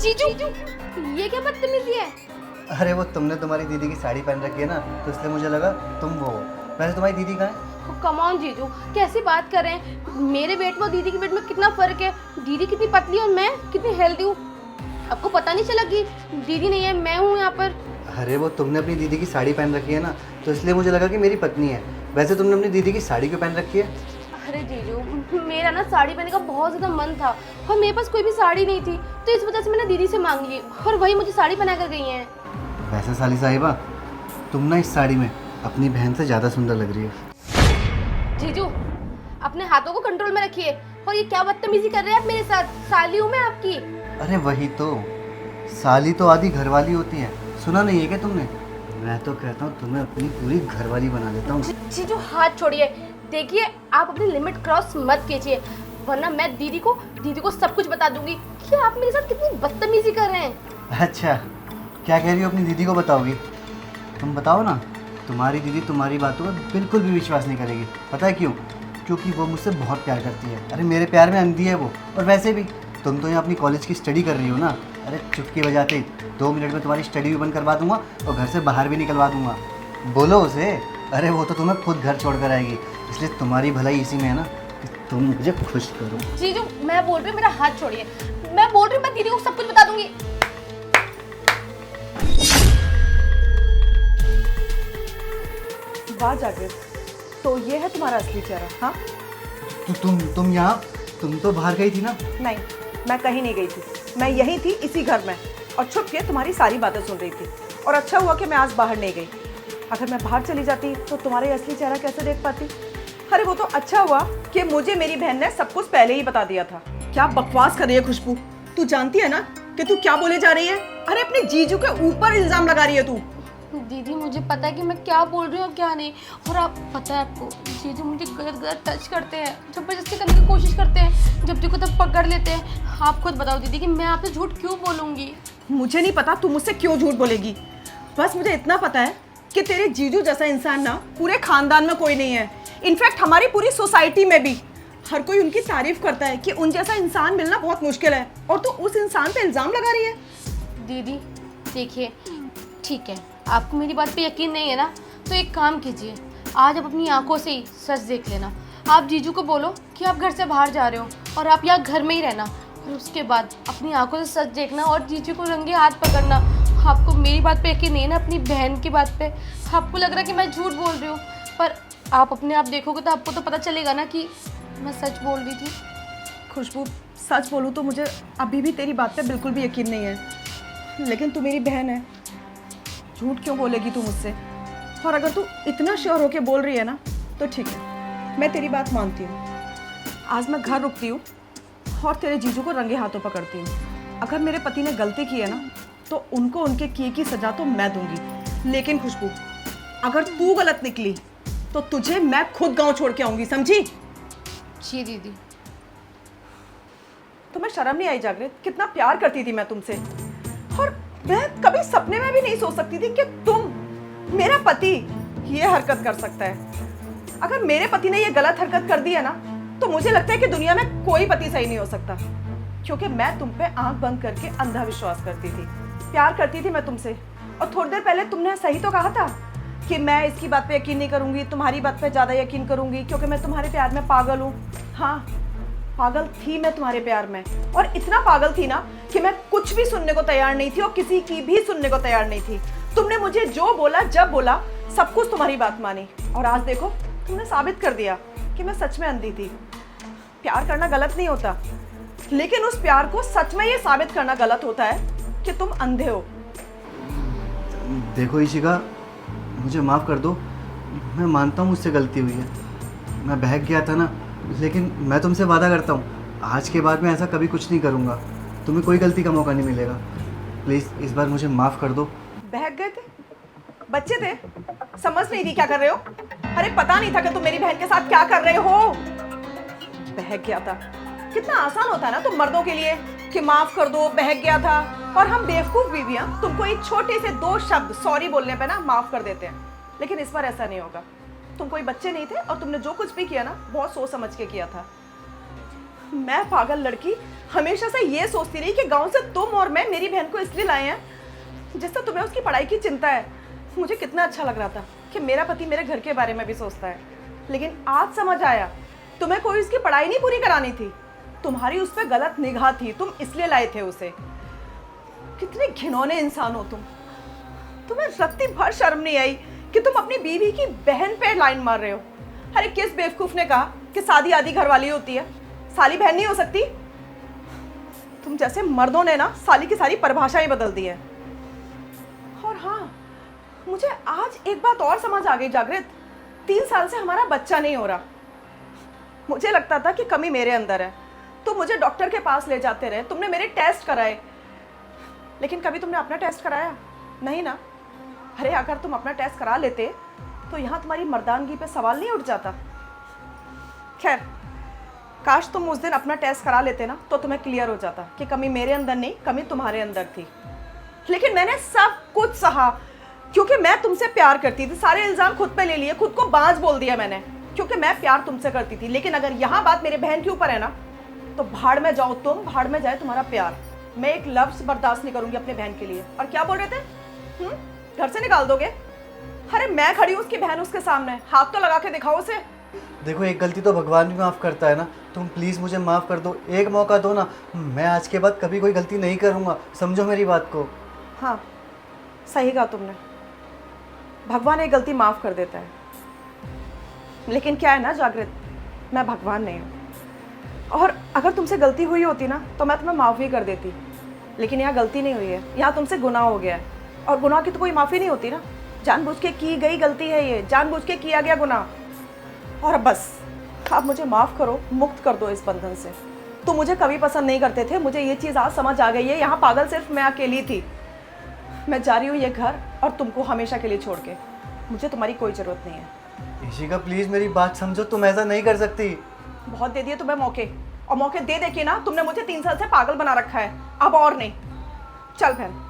जीजू, ये क्या बदतमीजी है? अरे वो तुमने तुम्हारी दीदी की साड़ी पहन रखी है ना, तो इसलिए मुझे लगा तुम वो हो। वैसे तुम्हारी दीदी कहाँ है? कम ऑन जीजू, कैसी बात कर रहे हैं? मेरे वेट में और दीदी के वेट में कितना फर्क है। दीदी कितनी पतली है और मैं कितनी हेल्दी हूँ। आपको पता नहीं चला कि दीदी नहीं है, मैं हूँ यहाँ पर। अरे वो तुमने अपनी दीदी की साड़ी पहन रखी है ना, तो इसलिए मुझे लगा कि मेरी पत्नी है। वैसे तुमने अपनी दीदी की साड़ी क्यों पहन रखी है? अरे जीजू, मेरा ना साड़ी पहनने का बहुत ज़्यादा मन था और मेरे पास कोई भी साड़ी नहीं थी, तो इस वजह से मैंने दीदी से मांग ली और वही मुझे साड़ी पहना कर गई हैं। वैसे साली साहिबा, तुम ना इस साड़ी में अपनी बहन से ज़्यादा सुंदर लग रही हो। जीजू, अपने हाथों को कंट्रोल में रखिए। और ये क्या बदतमीजी कर रहे हैं आप मेरे साथ? साली हूँ मैं आपकी। अरे वही तो, साली तो आधी घरवाली होती है। सुना नहीं है क्या तुमने? मैं तो कहता हूँ तुम्हें अपनी पूरी घरवाली बना देता हूँ। जीजू हाथ छोड़िए। देखिए, आप अपनी लिमिट क्रॉस मत कीजिए, वरना मैं दीदी को सब कुछ बता दूंगी कि आप मेरे साथ कितनी बदतमीजी कर रहे हैं। अच्छा, क्या कह रही हो? अपनी दीदी को बताओगी? तुम बताओ ना। तुम्हारी दीदी तुम्हारी बातों पर बिल्कुल भी विश्वास नहीं करेगी। पता है क्यों? क्योंकि वो मुझसे बहुत प्यार करती है। अरे मेरे प्यार में अंधी है वो। और वैसे भी तुम तो यहाँ अपनी कॉलेज की स्टडी कर रही हो ना। अरे चुटकी बजाते 2 मिनट में तुम्हारी स्टडी भी बंद करवा दूंगा और घर से बाहर भी निकलवा दूंगा। बोलो उसे। अरे वो तो तुम्हें खुद घर छोड़ कर आएगी, इसलिए तुम्हारी भलाई इसी में है ना कि तुम मुझे खुश करो। जीजू, मैं बोल रही हूँ, मेरा हाथ छोड़िए। मैं बोल रही हूँ, मैं दीदी को सब कुछ बता दूंगी। वाह जाकिर, तो ये है तुम्हारा असली चेहरा? हाँ। तो तुम यहाँ, तुम तो बाहर गई थी ना? नहीं, मैं कहीं नहीं गई थी। मैं यहीं थी, इसी घर में, और छुप के तुम्हारी सारी बातें सुन रही थी। और अच्छा हुआ कि मैं आज बाहर नहीं गई। अगर मैं बाहर चली जाती तो तुम्हारा असली चेहरा कैसे देख पाती? अरे वो तो अच्छा हुआ कि मुझे मेरी बहन ने सब कुछ पहले ही बता दिया था। क्या बकवास कर रही है खुशबू? तू जानती है ना कि तू क्या बोले जा रही है? अरे अपने जीजू के ऊपर इल्जाम लगा रही है तू। दीदी, मुझे पता है कि मैं क्या बोल रही हूँ और क्या नहीं। और आप पता है आपको, जीजू मुझे गलत गलत टच करते हैं, जबरदस्ती करने की कोशिश करते हैं, जब देखो तब पकड़ लेते हैं। आप खुद बताओ दीदी कि मैं आपसे झूठ क्यों बोलूँगी? मुझे नहीं पता तू मुझसे क्यों झूठ बोलेगी। बस मुझे इतना पता है कि तेरे जीजू जैसा इंसान ना पूरे खानदान में कोई नहीं है। इनफैक्ट हमारी पूरी सोसाइटी में भी हर कोई उनकी तारीफ करता है कि उन जैसा इंसान मिलना बहुत मुश्किल है, और तू उस इंसान पे इल्जाम लगा रही है। दीदी देखिए, ठीक है, आपको मेरी बात पे यकीन नहीं है ना, तो एक काम कीजिए, आज आप अपनी आंखों से ही सच देख लेना। आप जीजू को बोलो कि आप घर से बाहर जा रहे हो और आप यहाँ घर में ही रहना, और उसके बाद अपनी आंखों से सच देखना और जीजू को रंगे हाथ पकड़ना। आपको मेरी बात पे यकीन नहीं है ना, अपनी बहन की बात पे आपको लग रहा है कि मैं झूठ बोल रही हूँ, पर आप अपने आप देखोगे तो आपको तो पता चलेगा ना कि मैं सच बोल रही थी। खुशबू, सच बोलूँ तो मुझे अभी भी तेरी बात पे बिल्कुल भी यकीन नहीं है, लेकिन तू मेरी बहन है, झूठ क्यों बोलेगी तू मुझसे? और अगर तू इतना श्योर होके बोल रही है ना, तो ठीक है, मैं तेरी बात मानती हूँ। आज मैं घर रुकती हूँ और तेरे जीजू को रंगे हाथों पकड़ती हूँ। अगर मेरे पति ने गलती की है ना, तो उनको उनके किए की सजा तो मैं दूंगी, लेकिन खुशबू, अगर तू गलत निकली तो तुझे मैं खुद गांव छोड़ के आऊंगी, समझी? जी दीदी। तुम्हें शर्म नहीं आई जागृत? कितना प्यार करती थी मैं तुमसे, और मैं कभी सपने में भी नहीं सोच सकती थी कि तुम, मेरा पति, ये हरकत कर सकता है। अगर मेरे पति ने ये गलत हरकत कर दी है ना, तो मुझे लगता है कि दुनिया में कोई पति सही नहीं हो सकता, क्योंकि मैं तुम पे आंख बंद करके अंधा विश्वास करती थी। प्यार करती थी मैं तुमसे, और थोड़ी देर पहले तुमने सही तो कहा था कि मैं इसकी बात पे यकीन नहीं करूंगी, तुम्हारी बात पे ज़्यादा यकीन करूंगी, क्योंकि मैं तुम्हारे प्यार में पागल हूँ। हाँ, पागल थी मैं तुम्हारे प्यार में, और इतना पागल थी ना कि मैं कुछ भी सुनने को तैयार नहीं थी और किसी की भी सुनने को तैयार नहीं थी। तुमने मुझे जो बोला, जब बोला, सब कुछ तुम्हारी बात मानी, और आज देखो तुमने साबित कर दिया कि मैं सच में अंधी थी। प्यार करना गलत नहीं होता, लेकिन उस प्यार को सच में ये साबित करना गलत होता है कि तुम अंधे हो। देखो इशिका, मुझे माफ़ कर दो। मैं मानता हूँ मुझसे गलती हुई है, मैं बहक गया था ना, लेकिन मैं तुमसे वादा करता हूँ आज के बाद मैं ऐसा कभी कुछ नहीं करूँगा। तुम्हें कोई गलती का मौका नहीं मिलेगा। प्लीज़ इस बार मुझे माफ़ कर दो। बहक गए थे? बच्चे थे, समझ नहीं थी क्या कर रहे हो? अरे पता नहीं था कि तुम मेरी बहन के साथ क्या कर रहे हो। बहक गया था, कितना आसान होता है ना तुम मर्दों के लिए कि माफ कर दो, बहक गया था, और हम बेवकूफ बीवियां तुमको एक छोटे से 2 शब्द सॉरी बोलने पे ना माफ कर देते हैं। लेकिन इस बार ऐसा नहीं होगा। तुम कोई बच्चे नहीं थे, और तुमने जो कुछ भी किया ना, बहुत सोच समझ के किया था। मैं पागल लड़की हमेशा से ये सोचती रही कि गांव से तुम और मैं मेरी बहन को इसलिए लाए हैं जिससे तुम्हें उसकी पढ़ाई की चिंता है। मुझे कितना अच्छा लग रहा था कि मेरा पति मेरे घर के बारे में भी सोचता है, लेकिन आज समझ आया तुम्हें कोई उसकी पढ़ाई नहीं पूरी करानी थी, तुम्हारी उस पर गलत निगाह थी, तुम इसलिए लाए थे उसे। कितने घिनौने इंसान हो तुम। तुम्हें रत्ती भर शर्म नहीं आई कि तुम अपनी बीवी की बहन पे लाइन मार रहे हो। अरे किस बेवकूफ ने कहा कि शादी आधी घरवाली होती है, साली बहन नहीं हो सकती? तुम जैसे मर्दों ने ना साली की सारी परिभाषाएं बदल दी है। और हाँ, मुझे आज एक बात और समझ आ गई जागृत, 3 साल से हमारा बच्चा नहीं हो रहा। मुझे लगता था कि कमी मेरे अंदर है, तो मुझे डॉक्टर के पास ले जाते रहे, तुमने मेरे टेस्ट कराए, लेकिन कभी तुमने अपना टेस्ट कराया नहीं ना। अरे अगर तुम अपना टेस्ट करा लेते तो यहाँ तुम्हारी मर्दानगी पे सवाल नहीं उठ जाता। खैर, काश तुम उस दिन अपना टेस्ट करा लेते ना, तो तुम्हें क्लियर हो जाता कि कमी मेरे अंदर नहीं, कमी तुम्हारे अंदर थी। लेकिन मैंने सब कुछ सहा क्योंकि मैं तुमसे प्यार करती थी। सारे इल्ज़ाम खुद पे ले लिए, खुद को बाज बोल दिया मैंने, क्योंकि मैं प्यार तुमसे करती थी। लेकिन अगर यहाँ बात मेरे बहन के ऊपर है ना, तो भाड़ में जाओ तुम, भाड़ में जाए तुम्हारा प्यार। मैं एक लफ्ज़ बर्दाश्त नहीं करूँगी अपने बहन के लिए। और क्या बोल रहे थे? घर से निकाल दोगे? अरे मैं खड़ी हूँ उसकी बहन उसके सामने, हाथ तो लगा के दिखाओ उसे। देखो, एक गलती तो भगवान भी माफ़ करता है ना। तुम प्लीज़ मुझे माफ़ कर दो, एक मौका दो ना। मैं आज के बाद कभी कोई गलती नहीं करूँगा, समझो मेरी बात को। हाँ, सही कहा तुमने, भगवान एक गलती माफ़ कर देता है। लेकिन क्या है ना जागृत, मैं भगवान नहीं हूँ, और अगर तुमसे गलती हुई होती ना तो मैं तुम्हें माफ़ भी कर देती। लेकिन यहाँ गलती नहीं हुई है, यहाँ तुमसे गुनाह हो गया है, और गुनाह की तो कोई माफ़ी नहीं होती ना। जानबूझ के की गई गलती है ये, जानबूझ के किया गया गुनाह। और अब बस, आप मुझे माफ़ करो, मुक्त कर दो इस बंधन से। तुम मुझे कभी पसंद नहीं करते थे, मुझे ये चीज़ आज समझ आ गई है। यहाँ पागल सिर्फ मैं अकेली थी। मैं जा रही हूँ ये घर और तुमको हमेशा के लिए छोड़ के। मुझे तुम्हारी कोई ज़रूरत नहीं है। इशिका प्लीज़ मेरी बात समझो, तुम ऐसा नहीं कर सकती। बहुत दे दिए तुम्हें मौके, और मौके दे दे के ना तुमने मुझे 3 साल से पागल बना रखा है। अब और नहीं। चल बहन।